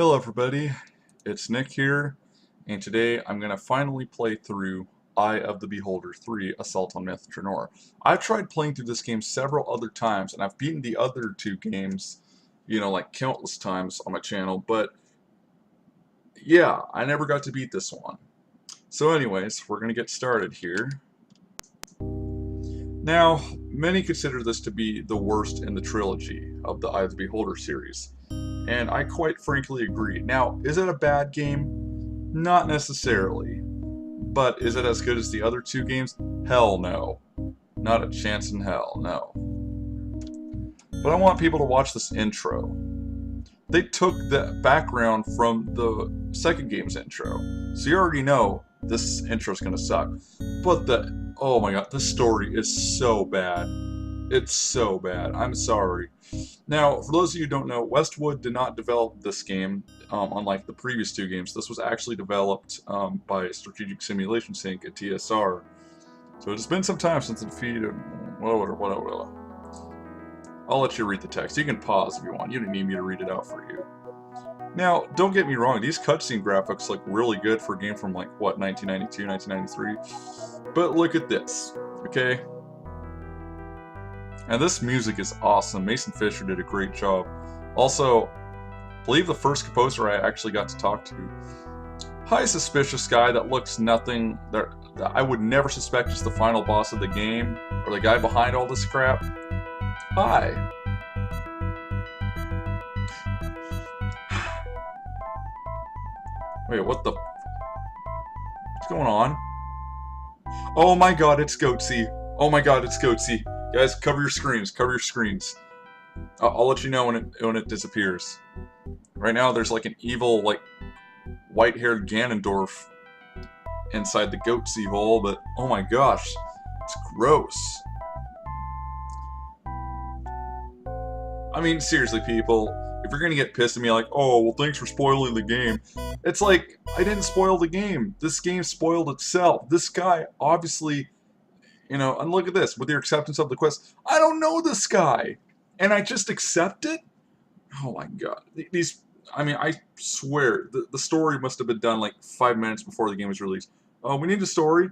Hello everybody, it's Nick here, and today I'm going to finally play through Eye of the Beholder 3 Assault on Myth Draenor. I've tried playing through this game several other times, and I've beaten the other two games, like countless times on my channel, but yeah, I never got to beat this one. So anyways, we're going to get started here. Now, many consider this to be the worst in the trilogy of the Eye of the Beholder series, and I quite frankly agree. Now, is it a bad game? Not necessarily. But is it as good as the other two games? Hell no. Not a chance in hell, no. But I want people to watch this intro. They took the background from the second game's intro, so you already know this intro's gonna suck. But oh my god, this story is so bad. It's so bad. I'm sorry. Now, for those of you who don't know, Westwood did not develop this game, unlike the previous two games. This was actually developed by Strategic Simulations Inc. at TSR. So it's been some time since the defeated. Whatever. I'll let you read the text. You can pause if you want. You don't need me to read it out for you. Now, don't get me wrong. These cutscene graphics look really good for a game from, like, what, 1992, 1993? But look at this, okay? And this music is awesome. Mason Fisher did a great job. Also, I believe the first composer I actually got to talk to. Hi, suspicious guy that looks nothing that I would never suspect is the final boss of the game, or the guy behind all this crap. Hi. Wait, what the? What's going on? Oh my god, it's Goatsy. Oh my god, it's Goatsy. Guys, cover your screens. Cover your screens. I'll let you know when it disappears. Right now, there's like an evil, like, white-haired Ganondorf inside the Goatsy hole, but oh my gosh, it's gross. I mean, seriously, people, if you're gonna get pissed at me like, oh, well, thanks for spoiling the game, it's like, I didn't spoil the game. This game spoiled itself. This guy, obviously, and look at this, with your acceptance of the quest, I don't know this guy, and I just accept it? Oh my god. I swear, the story must have been done like 5 minutes before the game was released. Oh, we need a story?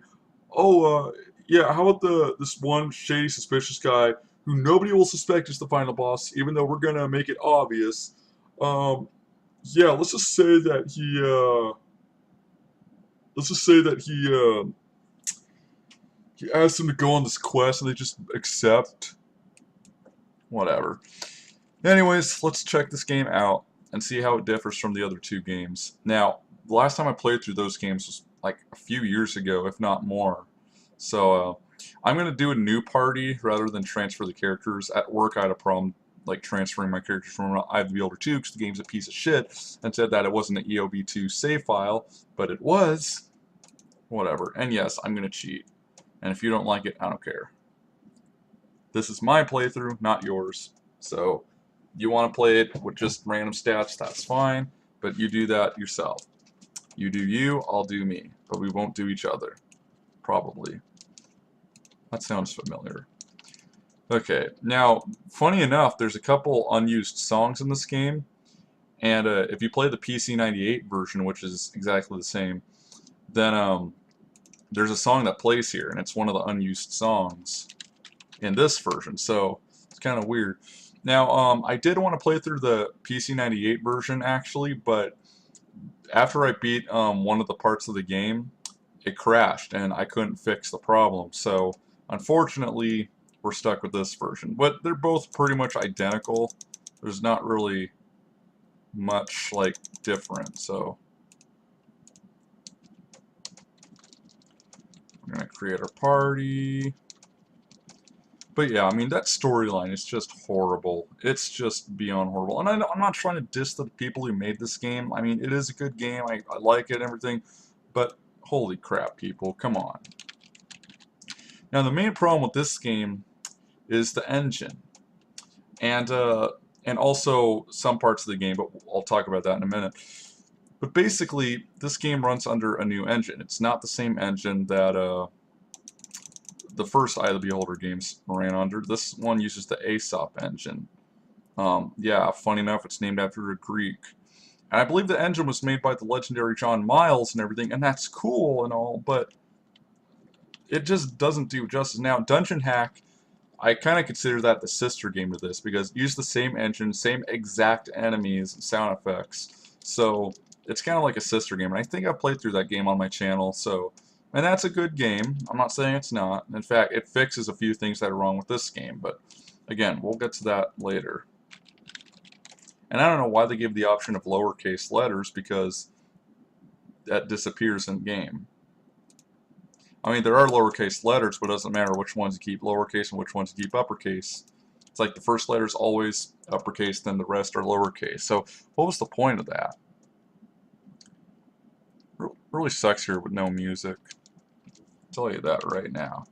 Oh, yeah, how about this one shady, suspicious guy who nobody will suspect is the final boss, even though we're gonna make it obvious. Yeah, let's just say that he asked them to go on this quest and they just accept. Whatever. Anyways, let's check this game out and see how it differs from the other two games. Now, the last time I played through those games was like a few years ago, if not more. So, I'm going to do a new party rather than transfer the characters. At work, I had a problem like transferring my characters from Eye of the Beholder 2 because the game's a piece of shit and said that it wasn't an EOB2 save file, but it was. Whatever. And yes, I'm going to cheat. And if you don't like it, I don't care. This is my playthrough, not yours. So, you want to play it with just random stats, that's fine, but you do that yourself. You do you, I'll do me, but we won't do each other. Probably. That sounds familiar. Okay, now, funny enough, there's a couple unused songs in this game, and if you play the PC98 version, which is exactly the same, then there's a song that plays here, and it's one of the unused songs in this version, so it's kind of weird. Now, I did want to play through the PC98 version, actually, but after I beat one of the parts of the game, it crashed, and I couldn't fix the problem, so unfortunately, we're stuck with this version. But they're both pretty much identical. There's not really much, like, different, so we're going to create our party. But yeah, I mean, that storyline is just horrible. It's just beyond horrible. And I'm not trying to diss the people who made this game. I mean, it is a good game. I like it and everything. But holy crap, people. Come on. Now, the main problem with this game is the engine. And also some parts of the game, but I'll talk about that in a minute. But basically, this game runs under a new engine. It's not the same engine that the first Eye of the Beholder games ran under. This one uses the Aesop engine. Yeah, funny enough, it's named after a Greek. And I believe the engine was made by the legendary John Miles and everything, and that's cool and all, but it just doesn't do justice. Now, Dungeon Hack, I kind of consider that the sister game to this, because it used the same engine, same exact enemies and sound effects. So it's kind of like a sister game, and I think I played through that game on my channel. So, and that's a good game. I'm not saying it's not. In fact, it fixes a few things that are wrong with this game. But again, we'll get to that later. And I don't know why they gave the option of lowercase letters, because that disappears in game. I mean, there are lowercase letters, but it doesn't matter which ones you keep lowercase and which ones you keep uppercase. It's like the first letter is always uppercase, then the rest are lowercase. So what was the point of that? Really sucks here with no music. I'll tell you that right now.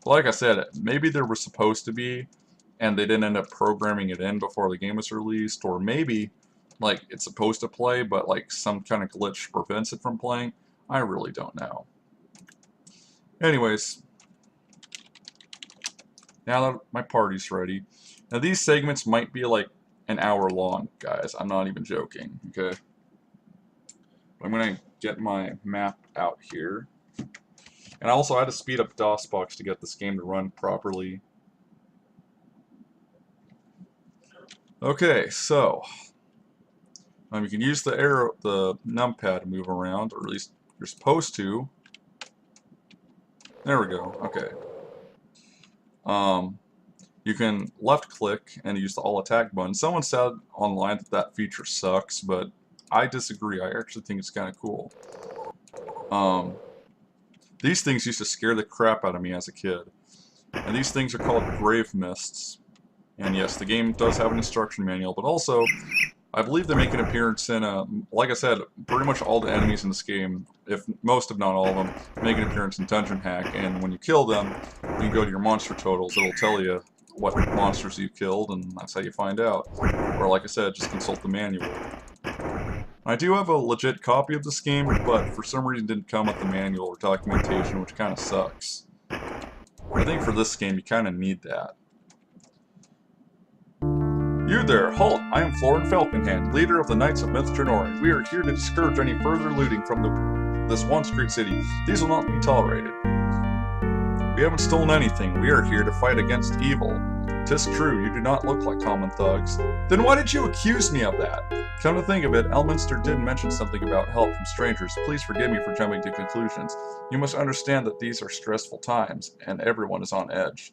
But like I said, maybe there was supposed to be, and they didn't end up programming it in before the game was released, or maybe like it's supposed to play, but like some kind of glitch prevents it from playing. I really don't know. Anyways, now that my party's ready, now these segments might be like an hour long, guys. I'm not even joking, okay? I'm gonna get my map out here. And also I had to speed up DOSBox to get this game to run properly. Okay, so you can use the arrow, the numpad to move around, or at least you're supposed to. There we go. Okay. You can left click and use the all attack button. Someone said online that that feature sucks, but I disagree. I actually think it's kind of cool. These things used to scare the crap out of me as a kid. And these things are called grave mists. And yes, the game does have an instruction manual, but also I believe they make an appearance in like I said, pretty much all the enemies in this game, if most if not all of them, make an appearance in Dungeon Hack, and when you kill them, you can go to your monster totals. It'll tell you what monsters you killed, and that's how you find out. Or like I said, just consult the manual. I do have a legit copy of this game, but for some reason it didn't come with the manual or documentation, which kind of sucks. I think for this game you kind of need that. You there, halt! I am Florin Falconhand, leader of the Knights of Myth Drennori. We are here to discourage any further looting from this once great city. These will not be tolerated. We haven't stolen anything. We are here to fight against evil. 'Tis true, you do not look like common thugs. Then why did you accuse me of that? Come to think of it, Elminster did mention something about help from strangers. Please forgive me for jumping to conclusions. You must understand that these are stressful times, and everyone is on edge.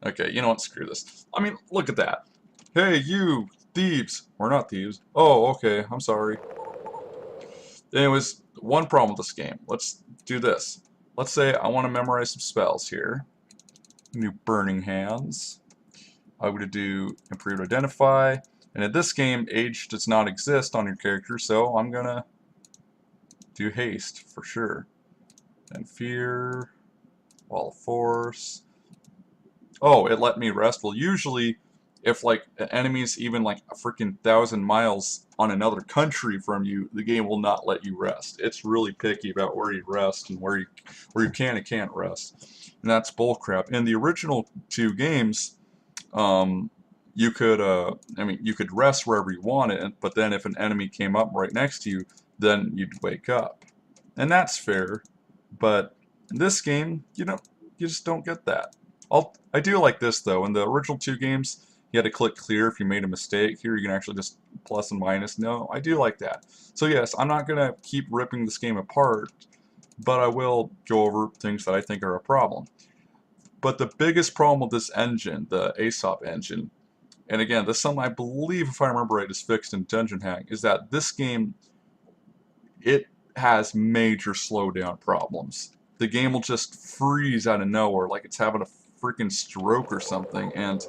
Okay, you know what, screw this. I mean, look at that. Hey, you, thieves. We're not thieves. Oh, okay, I'm sorry. Anyways, one problem with this game. Let's do this. Let's say I want to memorize some spells here. Do Burning Hands. I'm going to do Improved Identify. And in this game, age does not exist on your character, so I'm going to do Haste for sure. And Fear. Wall of Force. Oh, it let me rest. Well, usually if like an enemy's even like a freaking 1,000 miles on another country from you, the game will not let you rest. It's really picky about where you rest and where you can and can't rest, and that's bullcrap. In the original two games, you could you could rest wherever you wanted, but then if an enemy came up right next to you, then you'd wake up, and that's fair. But in this game, you just don't get that. I do like this though. In the original two games, you had to click clear if you made a mistake. Here you can actually just plus and minus. No, I do like that. So yes, I'm not going to keep ripping this game apart, but I will go over things that I think are a problem. But the biggest problem with this engine, the Aesop engine, and again, this is something I believe, if I remember right, is fixed in Dungeon Hack, is that this game, it has major slowdown problems. The game will just freeze out of nowhere like it's having a freaking stroke or something, and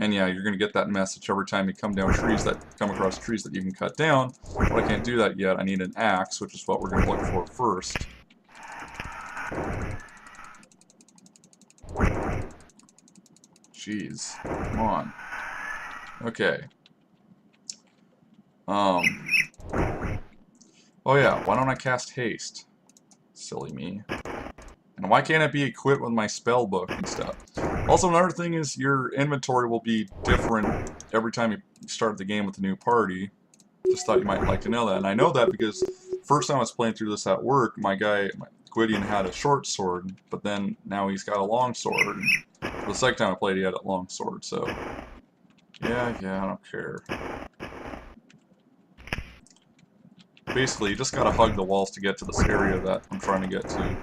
yeah, you're going to get that message every time you come across trees that you can cut down. But I can't do that yet. I need an axe, which is what we're going to look for first. Jeez. Come on. Okay. Oh yeah, why don't I cast Haste? Silly me. And why can't it be equipped with my spell book and stuff? Also, another thing is your inventory will be different every time you start the game with a new party. Just thought you might like to know that. And I know that because first time I was playing through this at work, my Gwydion had a short sword, but then now he's got a long sword. And the second time I played, he had a long sword, so yeah, I don't care. Basically, you just gotta hug the walls to get to this area that I'm trying to get to.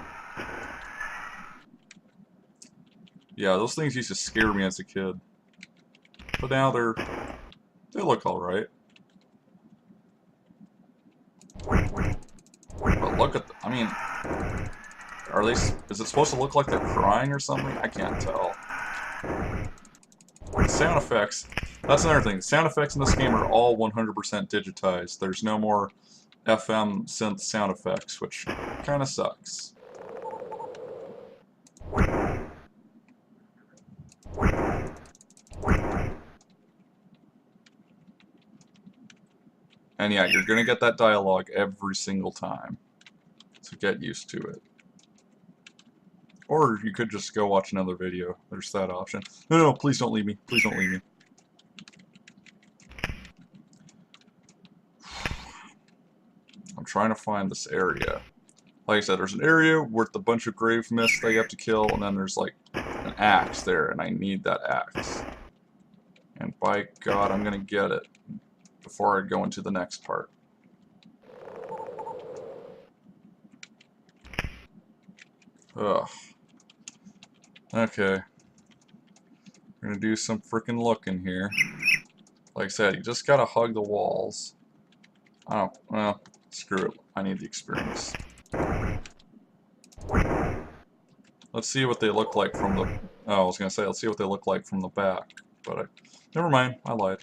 Yeah, those things used to scare me as a kid. But now they look alright. But look at, I mean, is it supposed to look like they're crying or something? I can't tell. The sound effects, that's another thing. The sound effects in this game are all 100% digitized. There's no more FM synth sound effects, which kind of sucks. And yeah, you're gonna get that dialogue every single time. So get used to it. Or you could just go watch another video. There's that option. No, please don't leave me. Please don't leave me. I'm trying to find this area. Like I said, there's an area with a bunch of grave mist that you have to kill, and then there's like an axe there, and I need that axe. And by God, I'm gonna get it before I go into the next part. Ugh. Okay. We're gonna do some frickin' looking here. Like I said, you just gotta hug the walls. Oh, well, screw it. I need the experience. Let's see what they look like from the... Oh, I was gonna say, let's see what they look like from the back. But never mind, I lied.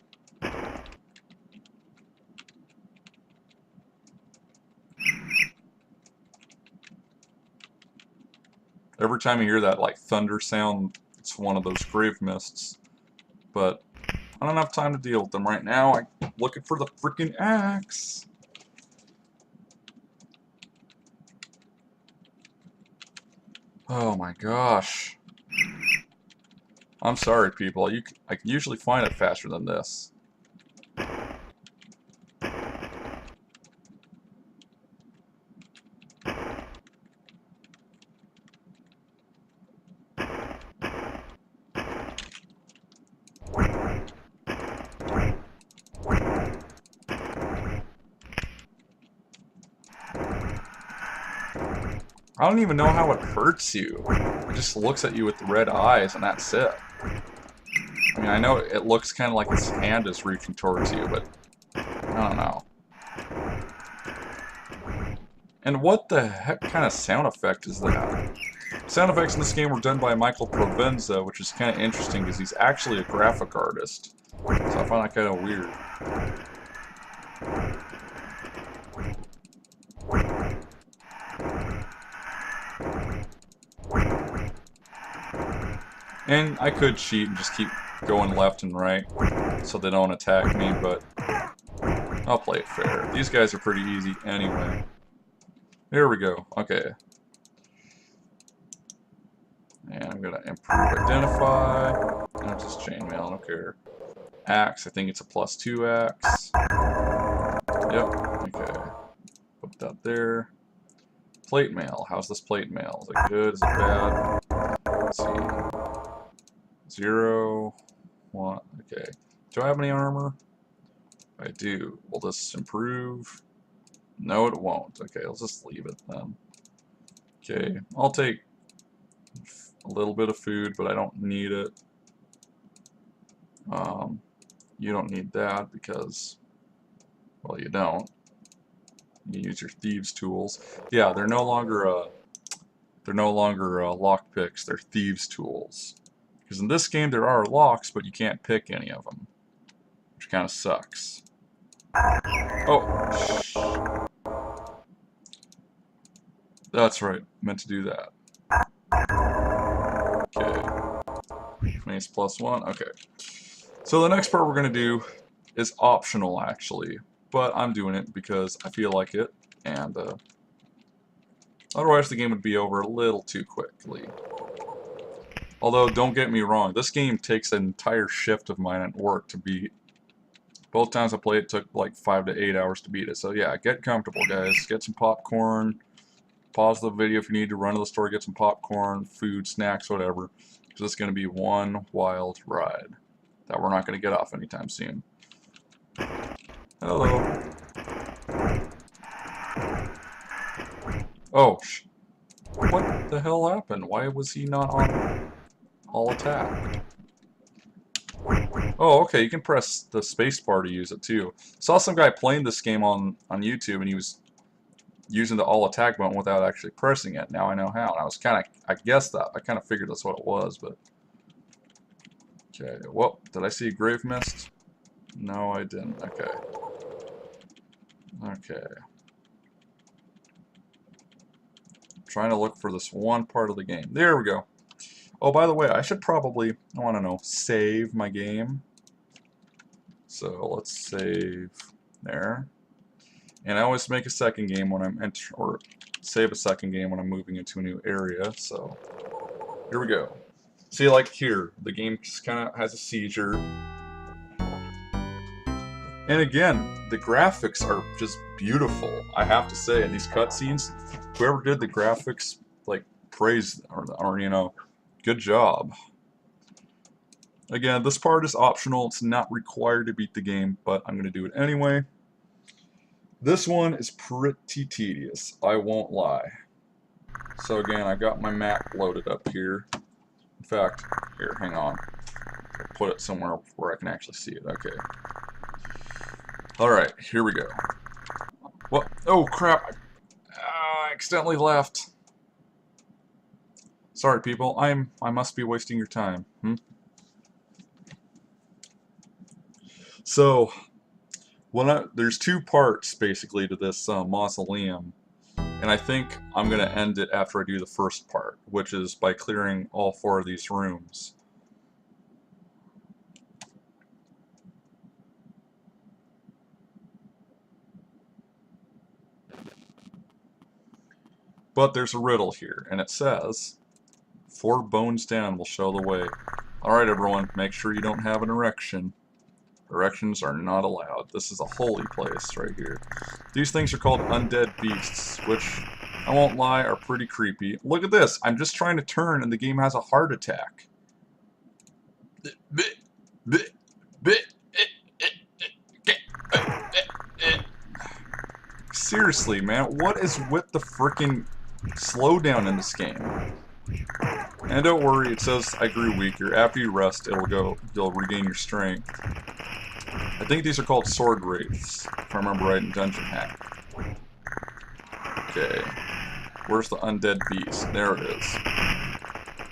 Every time you hear that, like, thunder sound, it's one of those grave mists. But I don't have time to deal with them right now. I'm looking for the freaking axe. Oh my gosh. I'm sorry, people. I can usually find it faster than this. I don't even know how it hurts you. It just looks at you with red eyes and that's it. I mean, I know it looks kind of like its hand is reaching towards you, but I don't know. And what the heck kind of sound effect is that? Sound effects in this game were done by Michael Provenza, which is kind of interesting because he's actually a graphic artist. So I find that kind of weird. And I could cheat and just keep going left and right so they don't attack me, but I'll play it fair. These guys are pretty easy anyway. Here we go. Okay. And I'm gonna improve identify. Not just chainmail, I don't care. Axe, I think it's a +2 axe. Yep, okay. Put that there. Plate mail. How's this plate mail? Is it good? Is it bad? Let's see. 0, 1. Okay. Do I have any armor? I do. Will this improve? No, it won't. Okay, let's just leave it then. Okay, I'll take a little bit of food, but I don't need it. You don't need that because, well, you don't. You use your thieves' tools. Yeah, they're no longer lockpicks. They're thieves' tools. Because in this game there are locks, but you can't pick any of them, which kind of sucks. Oh, shh. That's right. Meant to do that. Okay. Mace +1. Okay. So the next part we're gonna do is optional, actually, but I'm doing it because I feel like it, and otherwise the game would be over a little too quickly. Although, don't get me wrong, this game takes an entire shift of mine at work to beat. Both times I played it took like 5 to 8 hours to beat it. So yeah, get comfortable, guys. Get some popcorn. Pause the video if you need to run to the store, get some popcorn, food, snacks, whatever. Because it's going to be one wild ride that we're not going to get off anytime soon. Hello. Oh, what the hell happened? Why was he not on all attack? Oh, okay, you can press the space bar to use it too. Saw some guy playing this game on YouTube, and he was using the all attack button without actually pressing it. Now I know how. And I was I guessed that. I kind of figured that's what it was, but. Okay, well, did I see a grave mist? No, I didn't. Okay. Okay. Trying to look for this one part of the game. There we go. Oh, by the way, I should probably, I want to know, save my game. So let's save there. And I always make a second game when I'm or save a second game when I'm moving into a new area. So here we go. See, like here, the game just kind of has a seizure. And again, the graphics are just beautiful, I have to say. In these cutscenes, whoever did the graphics, like, praise, or you know, good job. Again, this part is optional. It's not required to beat the game, but I'm going to do it anyway. This one is pretty tedious, I won't lie. So again, I got my map loaded up here. In fact, here, hang on. I'll put it somewhere where I can actually see it. Okay. Alright, here we go. What? Oh, crap. I accidentally left. Sorry, people. I must be wasting your time. So, there's two parts, basically, to this mausoleum. And I think I'm going to end it after I do the first part, which is by clearing all 4 of these rooms. But there's a riddle here, and it says, 4 bones down will show the way. Alright everyone, make sure you don't have an erection. Erections are not allowed. This is a holy place right here. These things are called undead beasts, which, I won't lie, are pretty creepy. Look at this, I'm just trying to turn and the game has a heart attack. Seriously, man, what is with the frickin' slowdown in this game? And don't worry, it says I grew weaker. After you rest, you'll regain your strength. I think these are called sword wraiths, if I remember right in Dungeon Hack. Okay. Where's the undead beast? There it is.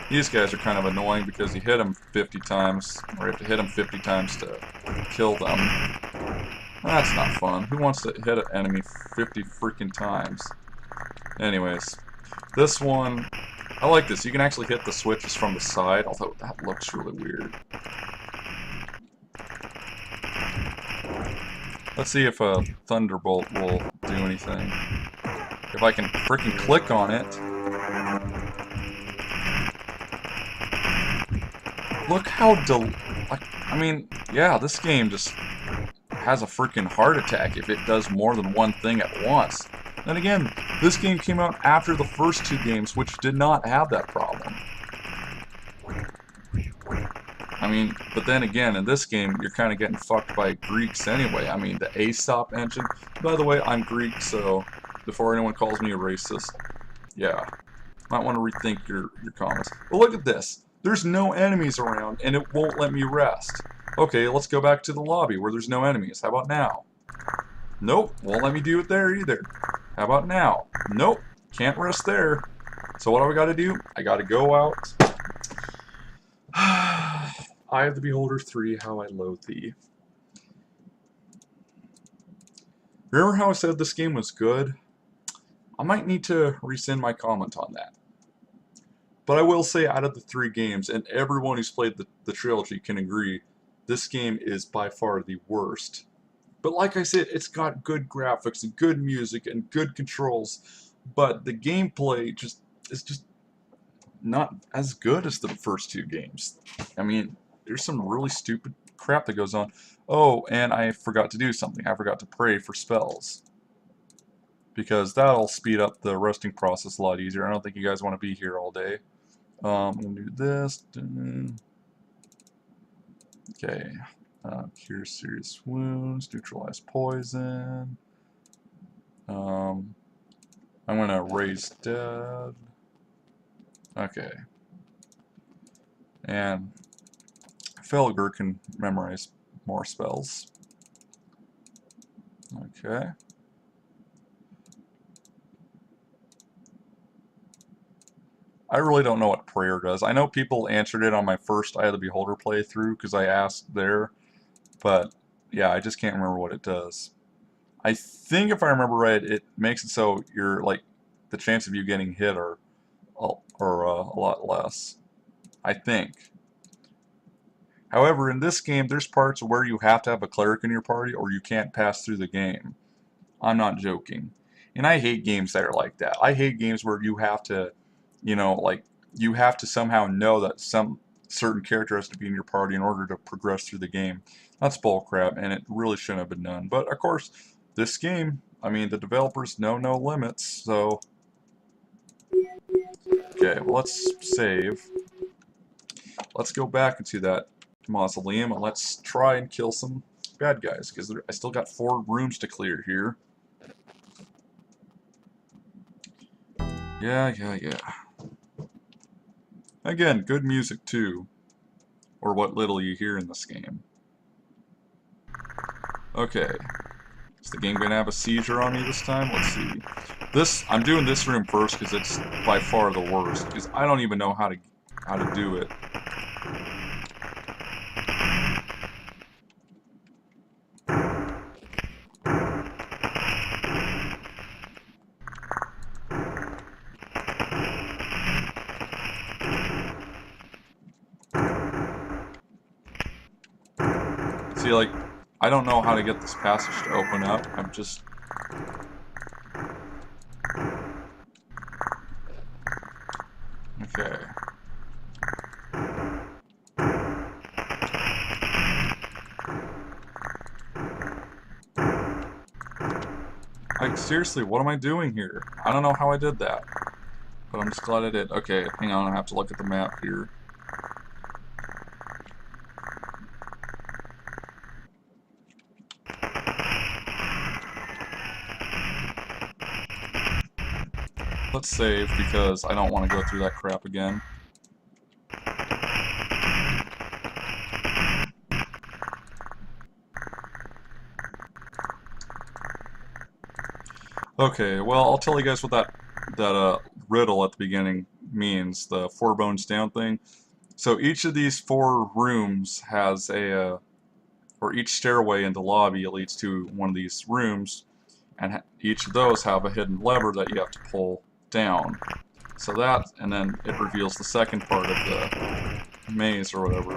These guys are kind of annoying because you hit them 50 times, or you have to hit them 50 times to kill them. That's not fun. Who wants to hit an enemy 50 freaking times? Anyways, this one, I like this. You can actually hit the switches from the side, although that looks really weird. Let's see if a Thunderbolt will do anything. If I can freaking click on it. Look how I mean, yeah, this game just has a freaking heart attack if it does more than one thing at once. Then again, this game came out after the first 2 games, which did not have that problem. I mean, but then again, in this game, you're kind of getting fucked by Greeks anyway. I mean, the Aesop engine. By the way, I'm Greek, so before anyone calls me a racist, yeah, might want to rethink your comments. But look at this. There's no enemies around, and it won't let me rest. Okay, let's go back to the lobby where there's no enemies. How about now? Nope, won't let me do it there either. How about now? Nope, can't rest there. So what do I gotta do? I gotta go out. Eye of the Beholder 3, how I loathe thee. Remember how I said this game was good? I might need to rescind my comment on that. But I will say, out of the 3 games, and everyone who's played the trilogy can agree, this game is by far the worst. But like I said, it's got good graphics and good music and good controls, but the gameplay is just not as good as the first 2 games. I mean, there's some really stupid crap that goes on. Oh, and I forgot to do something. I forgot to pray for spells. Because that'll speed up the roasting process a lot easier. I don't think you guys want to be here all day. I'm going to do this. Okay. Cure serious wounds. Neutralize poison. I'm going to raise dead. Okay. And Felger can memorize more spells. Okay. I really don't know what prayer does. I know people answered it on my first Eye of the Beholder playthrough because I asked there, but yeah, I just can't remember what it does. I think if I remember right, it makes it so you're like the chance of you getting hit are a lot less. I think. However, in this game, there's parts where you have to have a cleric in your party or you can't pass through the game. I'm not joking. And I hate games that are like that. I hate games where you have to, you know, like, you have to somehow know that some certain character has to be in your party in order to progress through the game. That's bullcrap, and it really shouldn't have been done. But, of course, this game, I mean, the developers know no limits, so... Okay, well, let's save. Let's go back into that mausoleum, and let's try and kill some bad guys, because I still got 4 rooms to clear here. Yeah. Again, good music too, or what little you hear in this game. Okay, is the game gonna have a seizure on me this time? Let's see. I'm doing this room first because it's by far the worst, because I don't even know how to do it. See, like, I don't know how to get this passage to open up. I'm just... Okay. Like, seriously, what am I doing here? I don't know how I did that. But I'm just glad I did. Okay, hang on, I have to look at the map here. Let's save, because I don't want to go through that crap again. Okay, well, I'll tell you guys what that riddle at the beginning means, the 4 bones down thing. So each of these 4 rooms has or each stairway in the lobby leads to one of these rooms, and each of those have a hidden lever that you have to pull down. So that, and then it reveals the second part of the maze or whatever.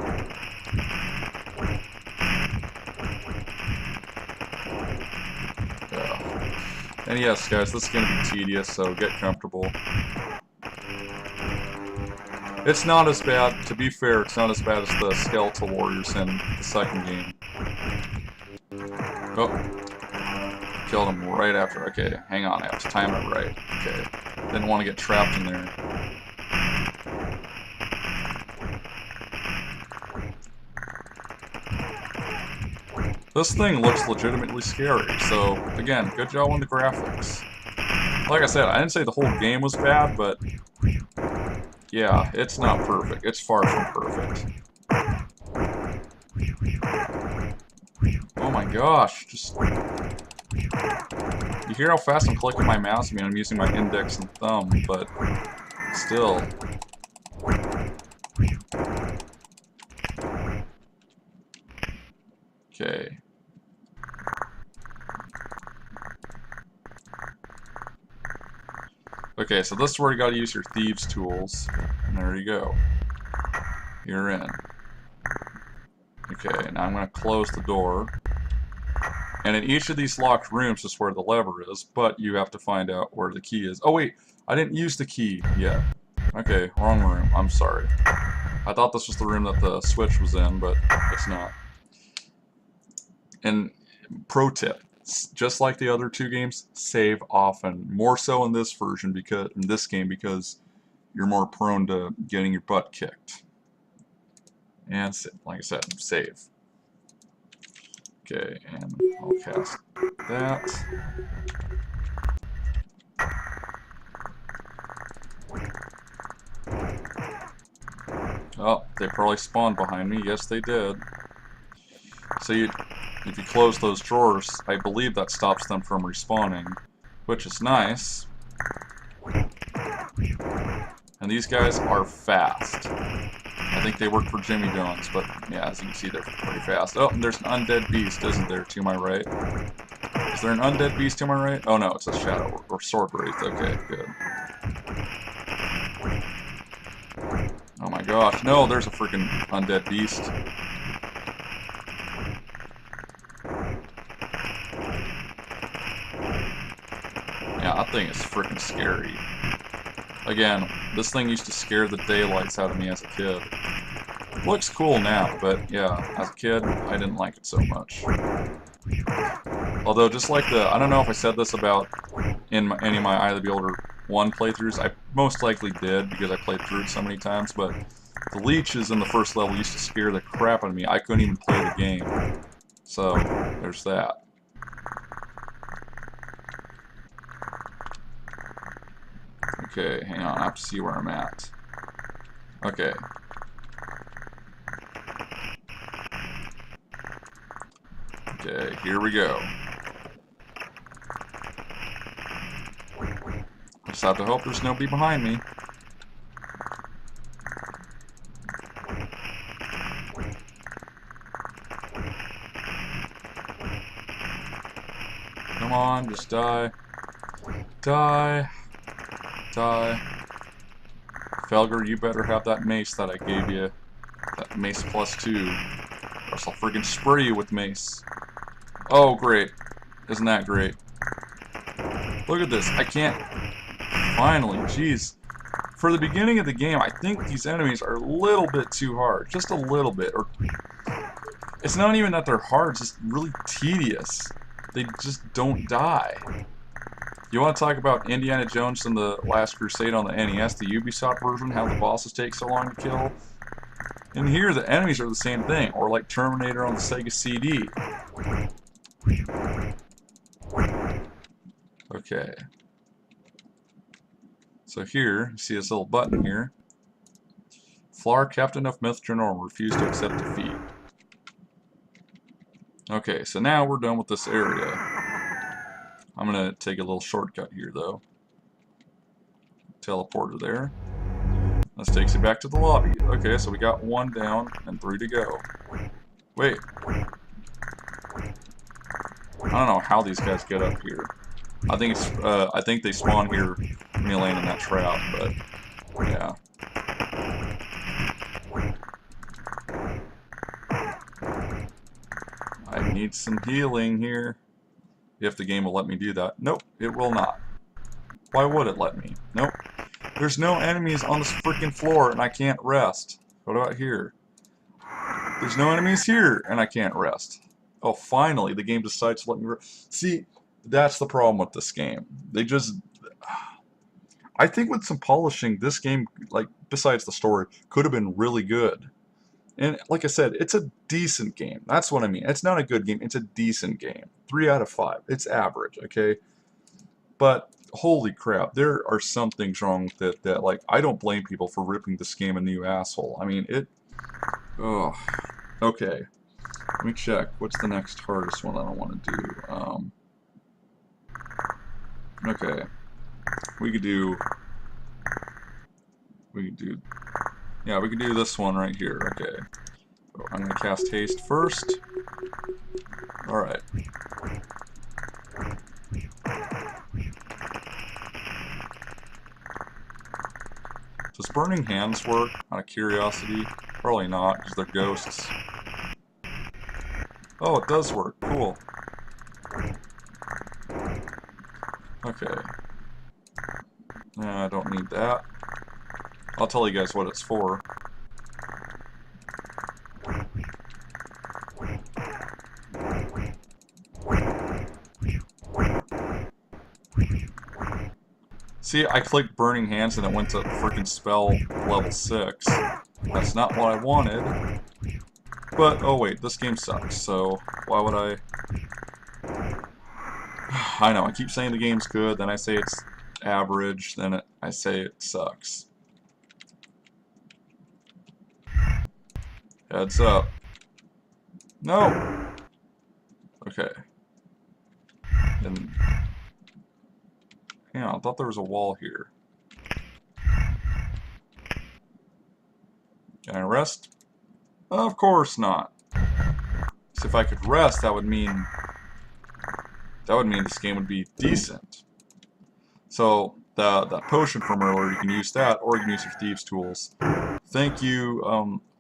Yeah. And yes, guys, this is going to be tedious, so get comfortable. It's not as bad, to be fair, it's not as bad as the Skeletal Warriors in the second game. Oh. Killed him right after. Okay, hang on, I have to time it right. Okay. Didn't want to get trapped in there. This thing looks legitimately scary, so, again, good job on the graphics. Like I said, I didn't say the whole game was bad, but... yeah, it's not perfect. It's far from perfect. Oh my gosh, just... you hear how fast I'm clicking my mouse? I mean, I'm using my index and thumb, but still. Okay. Okay, so this is where you gotta use your thieves' tools. And there you go. You're in. Okay, now I'm gonna close the door. And in each of these locked rooms is where the lever is, but you have to find out where the key is. Oh wait, I didn't use the key yet. Okay, wrong room. I'm sorry. I thought this was the room that the switch was in, but it's not. And pro tip, just like the other two games, save often. More so in this version because in this game because you're more prone to getting your butt kicked. And like I said, save. Okay, and I'll cast that. Oh, they probably spawned behind me. Yes, they did. So if you close those drawers, I believe that stops them from respawning, which is nice. And these guys are fast. I think they work for Jimmy Jones, but yeah, as you can see, they're pretty fast. Oh, and there's an undead beast, isn't there, to my right? Is there an undead beast to my right? Oh no, it's a shadow or sword wraith. Okay, good. Oh my gosh, no, there's a freaking undead beast. Yeah, that thing is freaking scary. Again, this thing used to scare the daylights out of me as a kid. Looks cool now, but yeah, as a kid, I didn't like it so much. Although, just like I don't know if I said this about in any of my Eye of the Beholder 1 playthroughs, I most likely did because I played through it so many times, but the leeches in the first level used to scare the crap out of me. I couldn't even play the game. So, there's that. Okay, hang on, I have to see where I'm at. Okay. Okay, here we go. Just have to hope there's nobody behind me. Come on, just die. Die. Die. Felger, you better have that mace that I gave you. That mace +2. Or else I'll friggin' spray you with mace. Oh, great. Isn't that great? Look at this. I can't... Finally, jeez. For the beginning of the game, I think these enemies are a little bit too hard. Just a little bit. Or it's not even that they're hard, it's just really tedious. They just don't die. You want to talk about Indiana Jones and the Last Crusade on the NES, the Ubisoft version, how the bosses take so long to kill? And here, the enemies are the same thing, or like Terminator on the Sega CD. Okay. So here, you see this little button here. Flar, Captain of Myth General, refused to accept defeat. Okay, so now we're done with this area. I'm going to take a little shortcut here, though. Teleporter there. This takes you back to the lobby. Okay, so we got 1 down and 3 to go. Wait. I don't know how these guys get up here. I think it's I think they spawn here when you land in that trap, but yeah. I need some healing here. If the game will let me do that. Nope, it will not. Why would it let me? Nope. There's no enemies on this freaking floor and I can't rest. What about here? There's no enemies here and I can't rest. Oh, finally, the game decides to let me rest. See, that's the problem with this game. They just... I think with some polishing, this game, like, besides the story, could have been really good. And like I said, it's a decent game. That's what I mean. It's not a good game. It's a decent game. 3 out of 5. It's average, okay? But holy crap, there are some things wrong with it that, like, I don't blame people for ripping this game a new asshole. I mean, it... Ugh. Okay. Let me check. What's the next hardest one that I want to do? Okay. We could do... Yeah, we could do this one right here. Okay. So I'm going to cast haste first. Alright. Does Burning Hands work, out of curiosity? Probably not, because they're ghosts. Oh, it does work. Cool. Okay. I don't need that. I'll tell you guys what it's for. See, I clicked Burning Hands and it went to freaking spell level 6. That's not what I wanted. But, oh wait, this game sucks, so why would I... I know, I keep saying the game's good, then I say it's average, then I say it sucks. Heads up. No! Okay. And... yeah, I thought there was a wall here. Can I rest? Of course not. So if I could rest, that would mean this game would be decent. So that potion from earlier, you can use that, or you can use your thieves' tools. Thank you.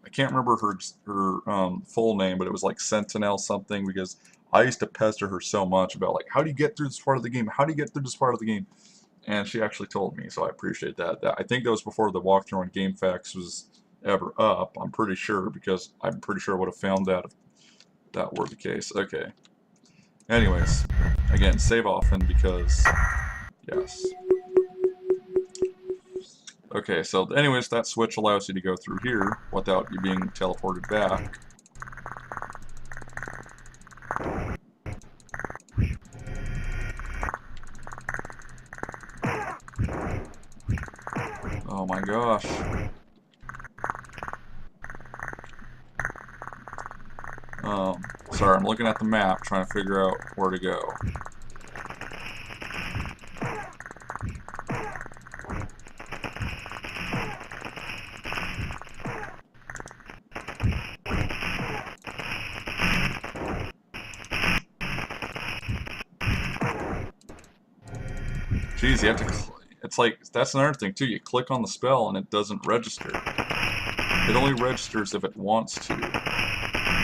I can't remember her full name, but it was like Sentinel something, because I used to pester her so much about like, how do you get through this part of the game? How do you get through this part of the game? And she actually told me, so I appreciate that. I think that was before the walkthrough on GameFAQs was ever up. I'm pretty sure, because I'm pretty sure I would have found that if that were the case. Okay. Anyways, again, save often because, yes. Okay, so anyways, that switch allows you to go through here without you being teleported back. Oh my gosh. Sorry, I'm looking at the map trying to figure out where to go. Jeez, you have to... it's like, that's another thing too, you click on the spell and it doesn't register. It only registers if it wants to.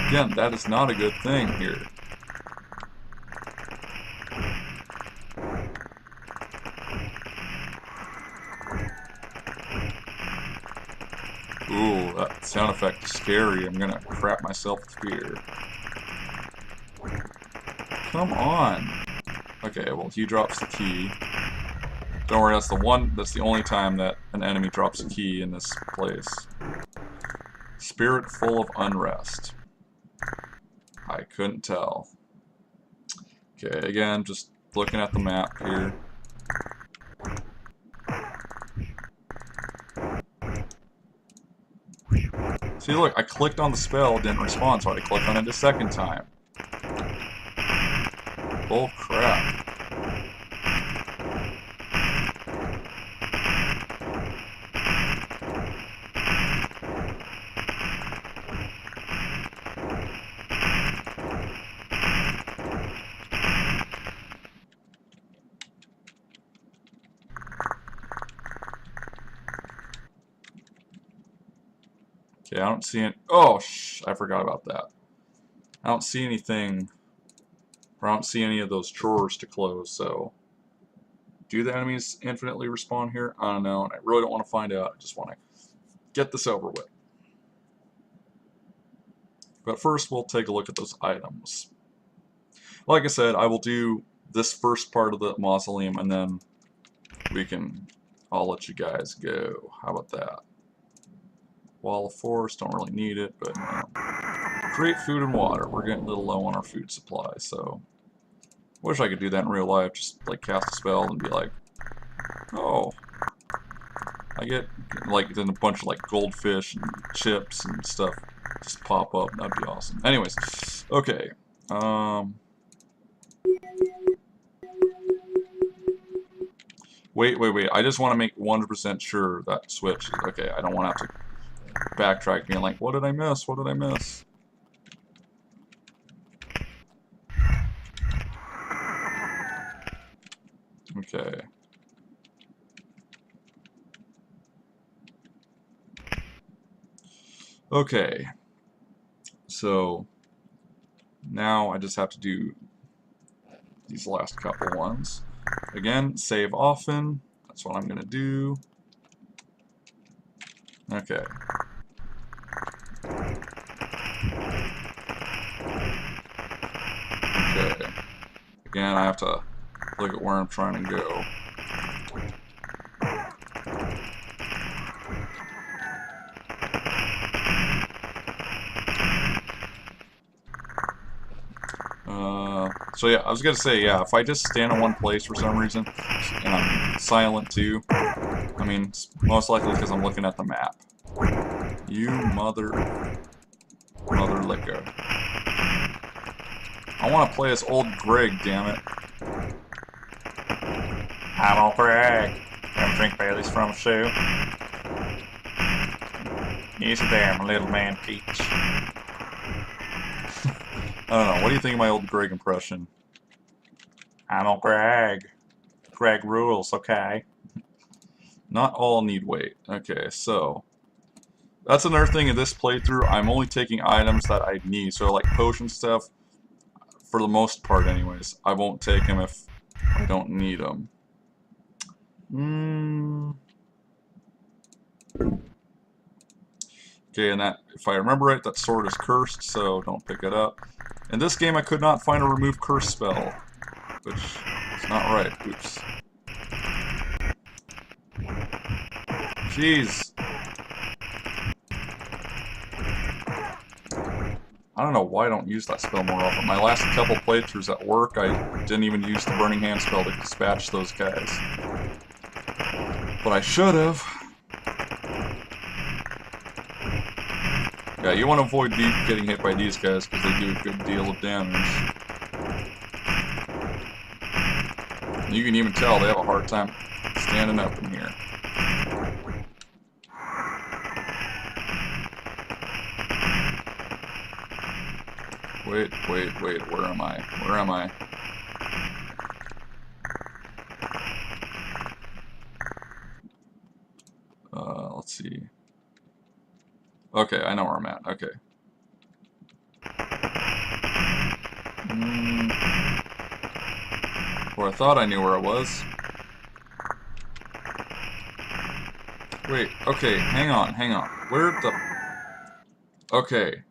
Again, that is not a good thing here. Ooh, that sound effect is scary. I'm gonna crap myself with fear. Come on. Okay, well, he drops the key. Don't worry, that's the only time that an enemy drops a key in this place. Spirit full of unrest. I couldn't tell. Okay, again, just looking at the map here. See, look, I clicked on the spell, didn't respond, so I had to click on it a second time. Oh, crap. Okay, I don't see it. Oh, I forgot about that. I don't see anything, or I don't see any of those drawers to close, so... do the enemies infinitely respawn here? I don't know, and I really don't want to find out. I just want to get this over with. But first, we'll take a look at those items. Like I said, I will do this first part of the mausoleum, and then I'll let you guys go. How about that? Wall of Force, don't really need it, but you know. Create food and water. We're getting a little low on our food supply, so wish I could do that in real life. Just like cast a spell and be like, oh, I get like then a bunch of like goldfish and chips and stuff just pop up. That'd be awesome. Anyways, okay. Wait. I just want to make 100% sure that switch is okay. I don't want to have to backtrack being like, what did I miss? What did I miss? Okay. Okay. So now I just have to do these last couple ones. Again, save often. That's what I'm going to do. Okay. Okay. Again, I have to look at where I'm trying to go. So yeah, I was gonna say, yeah, if I just stand in one place for some reason, and I'm silent too, I mean, it's most likely because I'm looking at the map. You mother liquor. I want to play as old Greg, damn it. I'm old Greg. Gonna drink Bailey's from Sue. Easy there, my little man Peach. I don't know. What do you think of my old Greg impression? I'm old Greg. Greg rules, okay? Not all need weight. Okay, so that's another thing in this playthrough. I'm only taking items that I need. So like potion stuff, for the most part anyways. I won't take them if I don't need them. Okay, and that, if I remember right, that sword is cursed, so don't pick it up. In this game, I could not find a remove curse spell, which is not right. Oops. Jeez. I don't know why I don't use that spell more often. My last couple playthroughs at work, I didn't even use the Burning Hand spell to dispatch those guys. But I should have. Yeah, you want to avoid getting hit by these guys because they do a good deal of damage. You can even tell they have a hard time standing up in here. Wait, where am I? Where am I? Let's see. Okay, I know where I'm at. Okay. Or I thought I knew where I was. Wait, okay, hang on. Where the... Okay,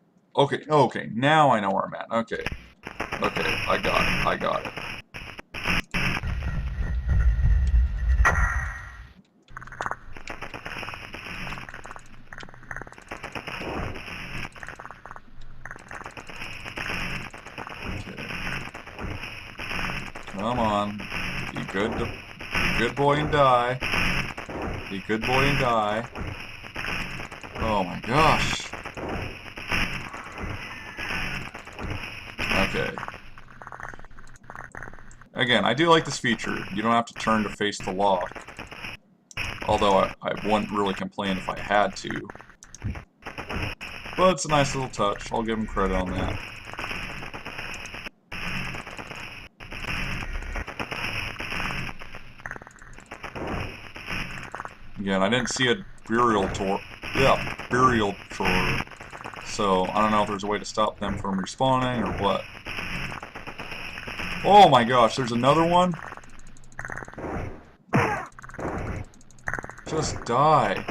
now I know where I'm at. Okay, I got it. Come on. Be good boy and die. Be good boy and die. Oh my gosh. Okay. Again, I do like this feature. You don't have to turn to face the lock. Although I wouldn't really complain if I had to. But it's a nice little touch. I'll give him credit on that. Again, I didn't see a burial chore. So I don't know if there's a way to stop them from respawning or what. Oh my gosh, there's another one? Just die.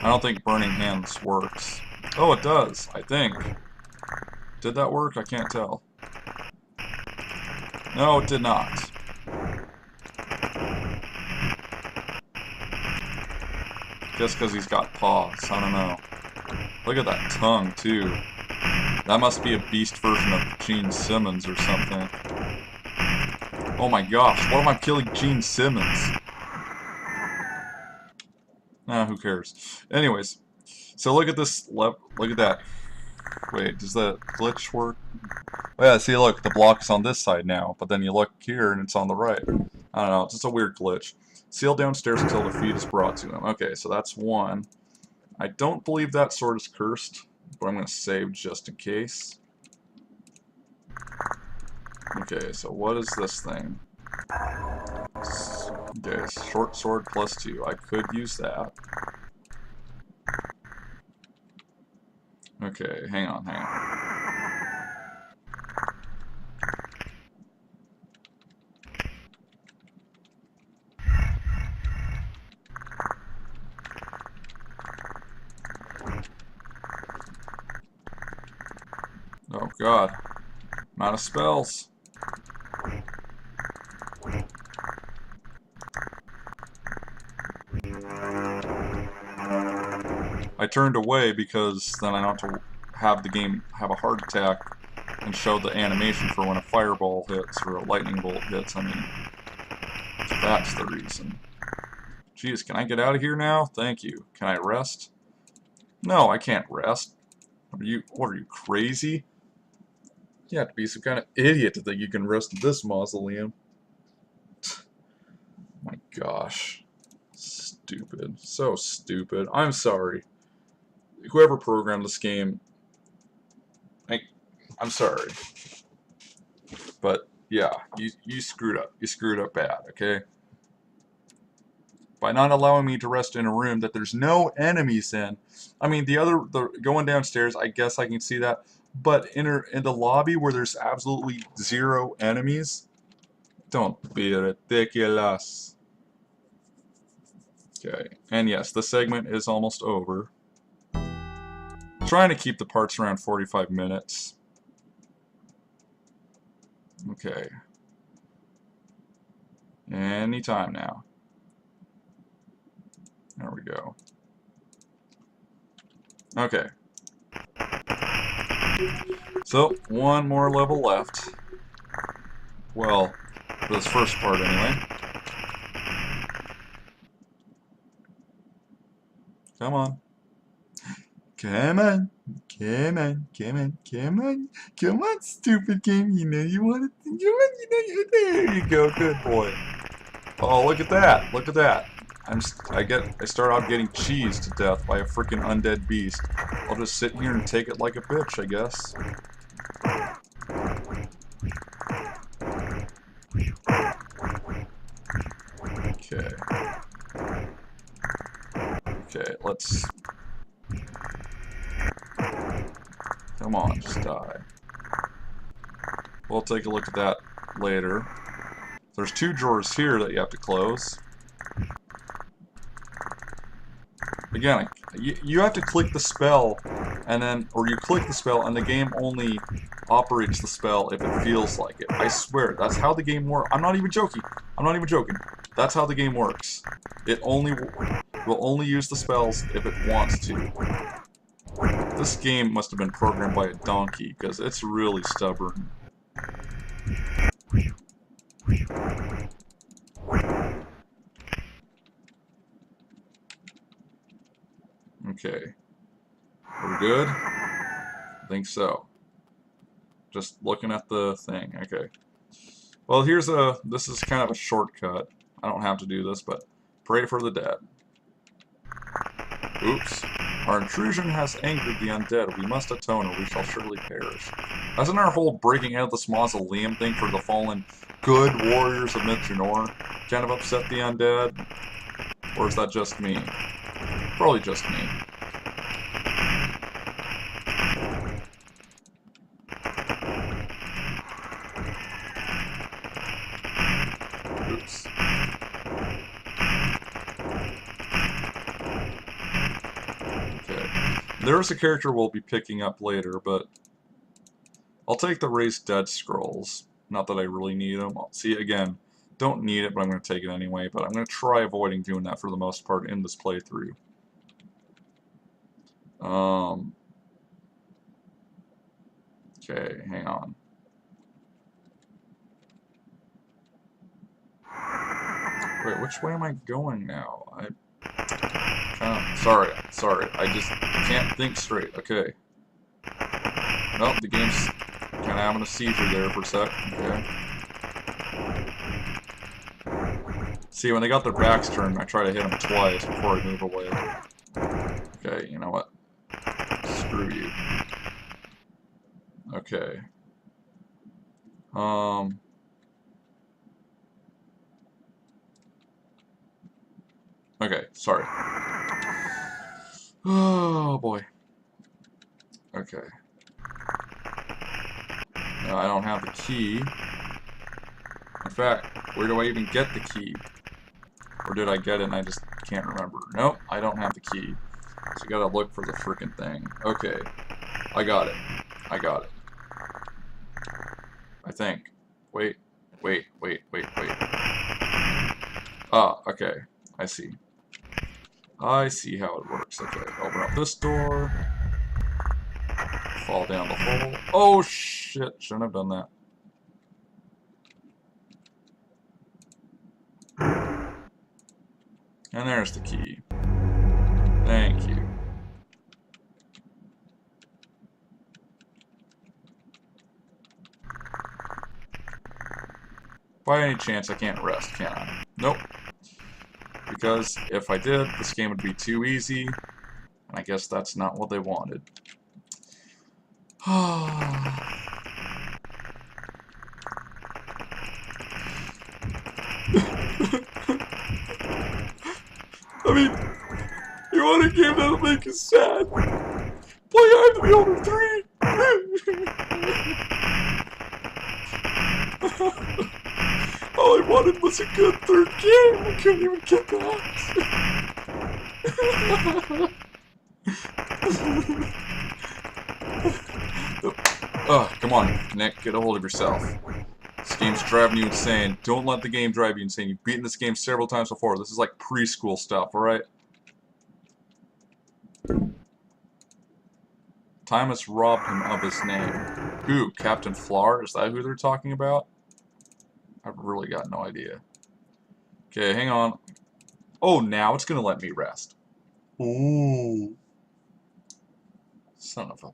I don't think Burning Hands works. Oh, it does, I think. Did that work? I can't tell. No, it did not. Just because he's got paws, I don't know. Look at that tongue, too. That must be a beast version of Gene Simmons or something. Oh my gosh, what am I killing Gene Simmons? Nah, who cares? Anyways, so look at this, look at that. Wait, does that glitch work? Oh yeah, see look, the block is on this side now, but then you look here and it's on the right. I don't know, it's just a weird glitch. Seal downstairs until the feed is brought to him. Okay, so that's one. I don't believe that sword is cursed, but I'm going to save just in case. Okay, so what is this thing? Okay, short sword +2. I could use that. Okay, hang on. Oh god. I'm out of spells. I I turned away because then I don't have to have the game have a heart attack and show the animation for when a fireball hits or a lightning bolt hits. I mean, that's the reason. Jeez, can I get out of here now? Thank you. Can I rest? No, I can't rest. What are you, crazy? You have to be some kind of idiot to think you can rest in this mausoleum. My gosh. Stupid. So stupid. I'm sorry. Whoever programmed this game, I'm sorry. But, yeah, you screwed up. You screwed up bad, okay? By not allowing me to rest in a room that there's no enemies in. I mean, the going downstairs, I guess I can see that. But in the lobby where there's absolutely 0 enemies, don't be ridiculous. Okay, and yes, the segment is almost over. Trying to keep the parts around 45 minutes. Okay. Anytime now. There we go. Okay. So, one more level left. Well, for this first part anyway. Come on. Come on. Come on. Come on. Come on. Come on, stupid game. You know you want it. Come on, you know you. There you go. Good boy. Oh, look at that. Look at that. I start out getting cheesed to death by a freaking undead beast. I'll just sit here and take it like a bitch, I guess. Okay. Okay, let's... Come on, just die. We'll take a look at that later. There's 2 drawers here that you have to close. Again, you have to click the spell, and then, or you click the spell, and the game only operates the spell if it feels like it. I swear, that's how the game works. I'm not even joking. I'm not even joking. That's how the game works. It will only use the spells if it wants to. This game must have been programmed by a donkey, because it's really stubborn. Okay. Are we good? I think so. Just looking at the thing. Okay. Well, this is kind of a shortcut. I don't have to do this, but pray for the dead. Oops. Our intrusion has angered the undead. We must atone or we shall surely perish. Hasn't our whole breaking out of this mausoleum thing for the fallen good warriors of Mitjanor kind of upset the undead? Or is that just me? Probably just me. Oops. Okay. There's a character we'll be picking up later, but I'll take the Raise Dead scrolls. Not that I really need them. I'll see, again, don't need it, but I'm going to take it anyway. But I'm going to try avoiding doing that for the most part in this playthrough. Okay, hang on. Wait, which way am I going now? Sorry, I just can't think straight. Okay. Nope, the game's kind of having a seizure there for a sec. Okay. See, when they got their backs turned, I try to hit them twice before I move away. Okay, you know what? Screw you. Okay. Okay, sorry. Oh, boy. Okay. I don't have the key. In fact, where do I even get the key? Or did I get it and I just can't remember? Nope, I don't have the key. So you gotta look for the frickin' thing. Okay. I got it. I got it. I think. Wait. Ah, okay. I see. I see how it works. works. Okay, open up this door. Fall down the hole. Oh shit, shouldn't have done that. And there's the key. Thank you. By any chance I can't rest, can I? Nope. Because if I did, this game would be too easy. And I guess that's not what they wanted. I mean, you want a game that'll make you sad? Play I'm the Beholder 3! All I wanted was a good third game. I couldn't even get that. Ugh, come on, Nick, get a hold of yourself. This game's driving you insane. Don't let the game drive you insane. You've beaten this game several times before. This is like preschool stuff, alright? Time has robbed him of his name. Who? Captain Flour? Is that who they're talking about? I've really got no idea. Okay, hang on. Oh, now it's gonna let me rest. Ooh. Son of a...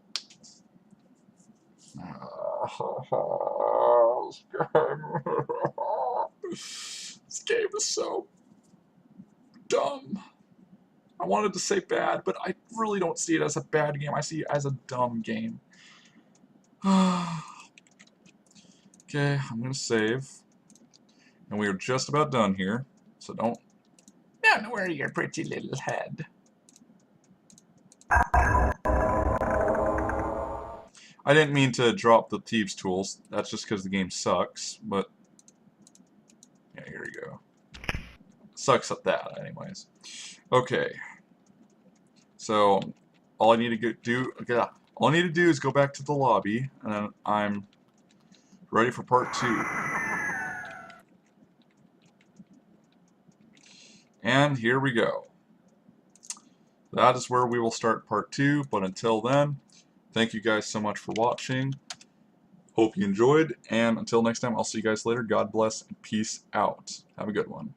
This game is so dumb. I wanted to say bad, but I really don't see it as a bad game. I see it as a dumb game. Okay, I'm gonna save. And we are just about done here, so don't worry your pretty little head. I didn't mean to drop the thieves' tools. That's just because the game sucks, but yeah, here we go. Sucks at that, anyways. Okay. So all I need to do is go back to the lobby, and then I'm ready for part 2. And here we go. That is where we will start part 2, but until then, thank you guys so much for watching. Hope you enjoyed, and until next time, I'll see you guys later. God bless, and peace out. Have a good one.